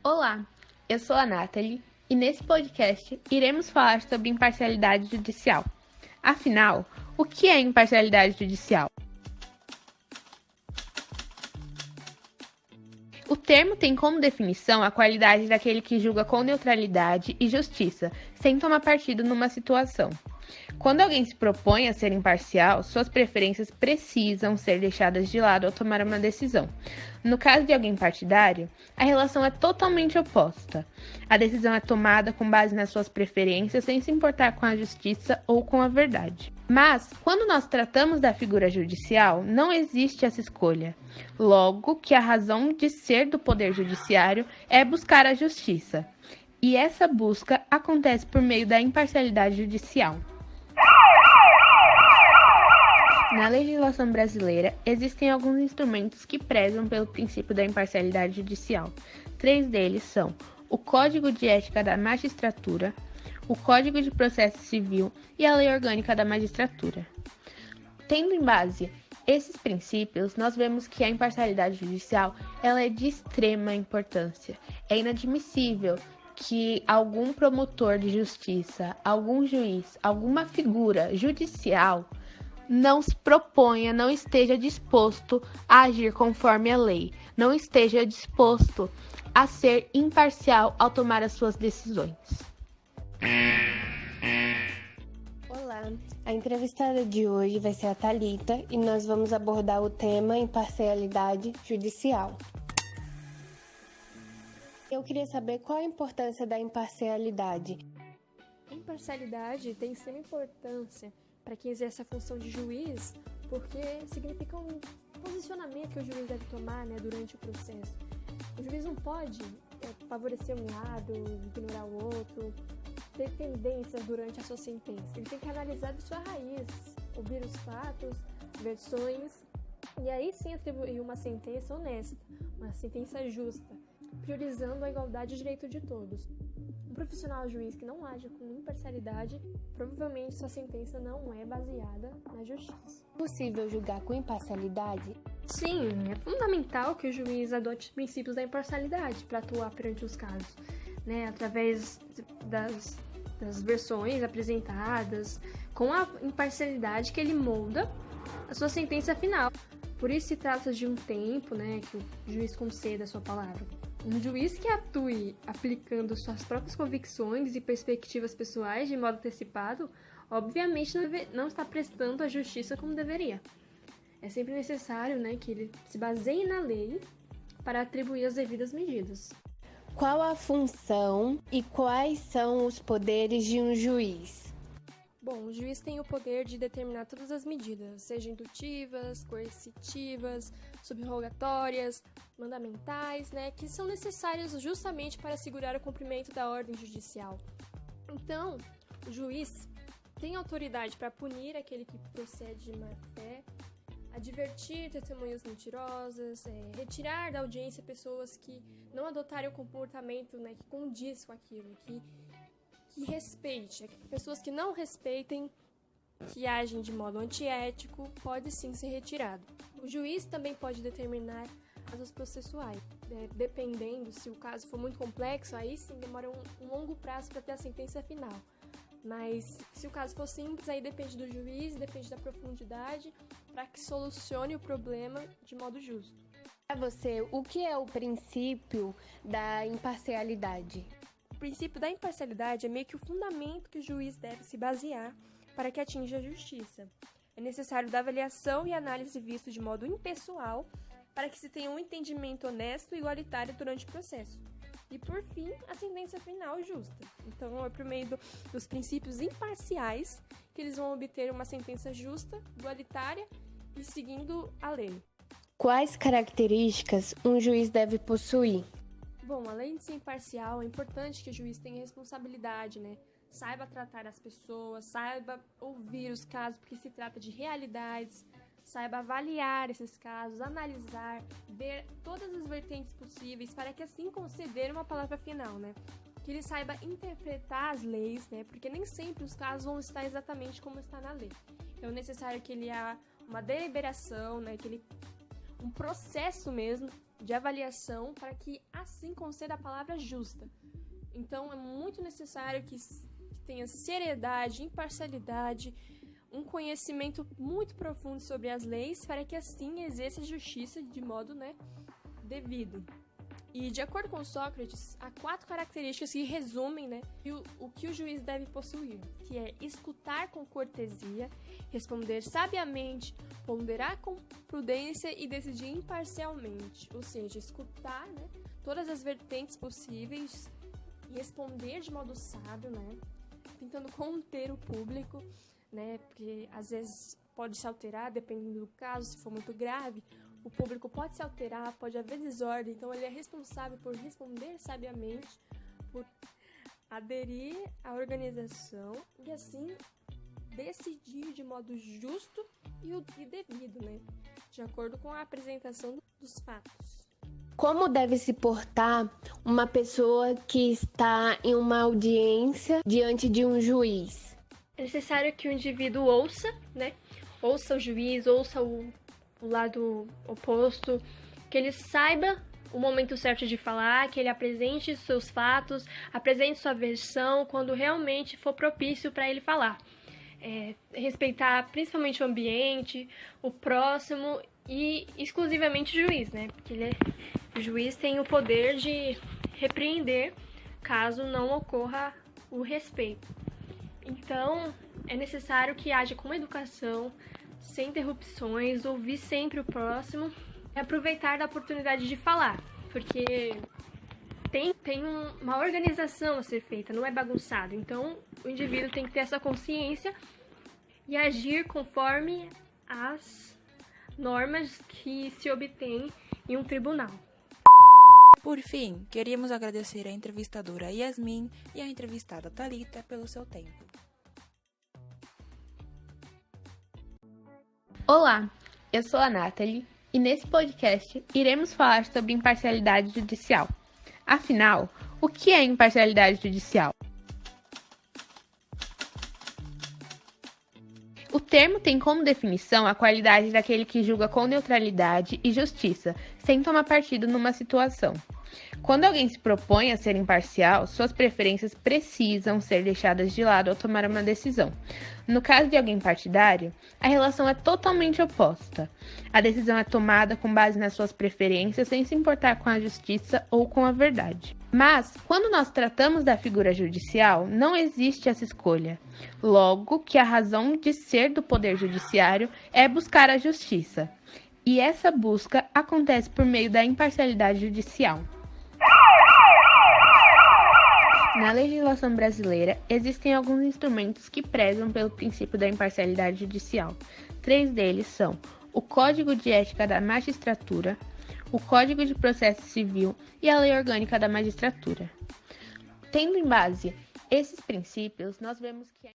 Olá, eu sou a Nathalie e nesse podcast iremos falar sobre imparcialidade judicial. Afinal, o que é imparcialidade judicial? O termo tem como definição a qualidade daquele que julga com neutralidade e justiça, sem tomar partido numa situação. Quando alguém se propõe a ser imparcial, suas preferências precisam ser deixadas de lado ao tomar uma decisão. No caso de alguém partidário, a relação é totalmente oposta. A decisão é tomada com base nas suas preferências, sem se importar com a justiça ou com a verdade. Mas, quando nós tratamos da figura judicial, não existe essa escolha. Logo que a razão de ser do poder judiciário é buscar a justiça. E essa busca acontece por meio da imparcialidade judicial. Na legislação brasileira, existem alguns instrumentos que prezam pelo princípio da imparcialidade judicial. 3 deles são o Código de Ética da Magistratura, o Código de Processo Civil e a Lei Orgânica da Magistratura. Tendo em base esses princípios, nós vemos que a imparcialidade judicial ela é de extrema importância. É inadmissível que algum promotor de justiça, algum juiz, alguma figura judicial não se proponha, não esteja disposto a agir conforme a lei, não esteja disposto a ser imparcial ao tomar as suas decisões. Olá, a entrevistada de hoje vai ser a Thalita e nós vamos abordar o tema imparcialidade judicial. Eu queria saber qual a importância da imparcialidade. A imparcialidade tem extrema importância para quem exerce a função de juiz, porque significa um posicionamento que o juiz deve tomar, durante o processo. O juiz não pode favorecer um lado, ignorar o outro, ter tendências durante a sua sentença. Ele tem que analisar de sua raiz, ouvir os fatos, versões, e aí sim atribuir uma sentença honesta, uma sentença justa, priorizando a igualdade e direito de todos. Um profissional juiz que não age com imparcialidade, provavelmente sua sentença não é baseada na justiça. É possível julgar com imparcialidade? Sim, é fundamental que o juiz adote os princípios da imparcialidade para atuar perante os casos, através das versões apresentadas, com a imparcialidade que ele molda a sua sentença final. Por isso se trata de um tempo, que o juiz conceda a sua palavra. Um juiz que atue aplicando suas próprias convicções e perspectivas pessoais de modo antecipado, obviamente não está prestando a justiça como deveria. É sempre necessário, que ele se baseie na lei para atribuir as devidas medidas. Qual a função e quais são os poderes de um juiz? Bom, o juiz tem o poder de determinar todas as medidas, sejam indutivas, coercitivas, subrogatórias, mandamentais, que são necessárias justamente para assegurar o cumprimento da ordem judicial. Então, o juiz tem autoridade para punir aquele que procede de má-fé, advertir testemunhas mentirosas, retirar da audiência pessoas que não adotarem o comportamento que condiz com aquilo, que respeite. Pessoas que não respeitem, que agem de modo antiético, pode sim ser retirado. O juiz também pode determinar as processuais. Dependendo, se o caso for muito complexo, aí sim demora um longo prazo para ter a sentença final. Mas se o caso for simples, aí depende do juiz, depende da profundidade, para que solucione o problema de modo justo. Para você, o que é o princípio da imparcialidade? O princípio da imparcialidade é meio que o fundamento que o juiz deve se basear para que atinja a justiça. É necessário da avaliação e análise vista de modo impessoal para que se tenha um entendimento honesto e igualitário durante o processo. E, por fim, a sentença final justa. Então, é por meio dos princípios imparciais que eles vão obter uma sentença justa, igualitária e seguindo a lei. Quais características um juiz deve possuir? Bom, além de ser imparcial, é importante que o juiz tenha responsabilidade, Saiba tratar as pessoas, saiba ouvir os casos, porque se trata de realidades, saiba avaliar esses casos, analisar, ver todas as vertentes possíveis para que assim conceder uma palavra final, Que ele saiba interpretar as leis, porque nem sempre os casos vão estar exatamente como está na lei. Então é necessário que ele há uma deliberação, um processo mesmo de avaliação para que assim conceda a palavra justa. Então, é muito necessário que tenha seriedade, imparcialidade, um conhecimento muito profundo sobre as leis para que assim exerça a justiça de modo, devido. E, de acordo com Sócrates, há 4 características que resumem, o que o juiz deve possuir, que é escutar com cortesia, responder sabiamente, ponderar com prudência e decidir imparcialmente. Ou seja, escutar, todas as vertentes possíveis e responder de modo sábio, tentando conter o público, porque às vezes pode se alterar, dependendo do caso, se for muito grave. O público pode se alterar, pode haver desordem, então ele é responsável por responder sabiamente, por aderir à organização e assim decidir de modo justo e devido, de acordo com a apresentação dos fatos. Como deve se portar uma pessoa que está em uma audiência diante de um juiz? É necessário que o indivíduo ouça, ouça o juiz, ouça o lado oposto, que ele saiba o momento certo de falar, que ele apresente seus fatos, apresente sua versão quando realmente for propício para ele falar. Respeitar principalmente o ambiente, o próximo e exclusivamente o juiz, porque o juiz tem o poder de repreender caso não ocorra o respeito. Então, é necessário que haja com educação, sem interrupções, ouvir sempre o próximo e aproveitar da oportunidade de falar, porque tem uma organização a ser feita, não é bagunçado. Então, o indivíduo tem que ter essa consciência e agir conforme as normas que se obtêm em um tribunal. Por fim, queríamos agradecer à entrevistadora Yasmin e à entrevistada Thalita pelo seu tempo. Olá, eu sou a Nathalie e nesse podcast iremos falar sobre imparcialidade judicial. Afinal, o que é imparcialidade judicial? O termo tem como definição a qualidade daquele que julga com neutralidade e justiça, sem tomar partido numa situação. Quando alguém se propõe a ser imparcial, suas preferências precisam ser deixadas de lado ao tomar uma decisão. No caso de alguém partidário, a relação é totalmente oposta. A decisão é tomada com base nas suas preferências, sem se importar com a justiça ou com a verdade. Mas, quando nós tratamos da figura judicial, não existe essa escolha. Logo que a razão de ser do poder judiciário é buscar a justiça. E essa busca acontece por meio da imparcialidade judicial. Na legislação brasileira, existem alguns instrumentos que prezam pelo princípio da imparcialidade judicial. 3 deles são o Código de Ética da Magistratura, o Código de Processo Civil e a Lei Orgânica da Magistratura. Tendo em base esses princípios, nós vemos que